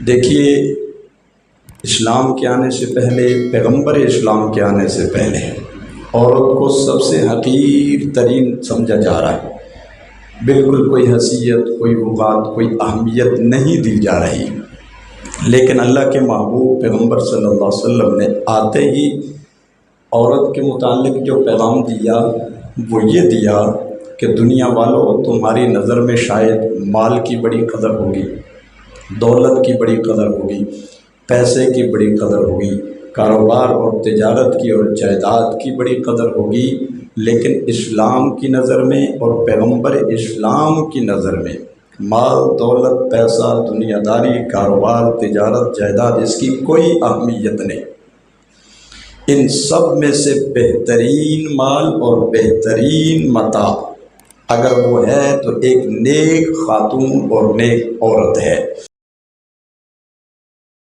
دیکھیے، اسلام کے آنے سے پہلے، پیغمبر اسلام کے آنے سے پہلے عورت کو سب سے حقیر ترین سمجھا جا رہا ہے۔ بالکل کوئی حیثیت، کوئی وقار، کوئی اہمیت نہیں دی جا رہی۔ لیکن اللہ کے محبوب پیغمبر صلی اللہ علیہ وسلم نے آتے ہی عورت کے متعلق جو پیغام دیا وہ یہ دیا کہ دنیا والوں، تمہاری نظر میں شاید مال کی بڑی قدر ہوگی، دولت کی بڑی قدر ہوگی، پیسے کی بڑی قدر ہوگی، کاروبار اور تجارت کی اور جائیداد کی بڑی قدر ہوگی، لیکن اسلام کی نظر میں اور پیغمبر اسلام کی نظر میں مال، دولت، پیسہ، دنیا داری، کاروبار، تجارت، جائیداد، اس کی کوئی اہمیت نہیں۔ ان سب میں سے بہترین مال اور بہترین متاع اگر وہ ہے تو ایک نیک خاتون اور نیک عورت ہے۔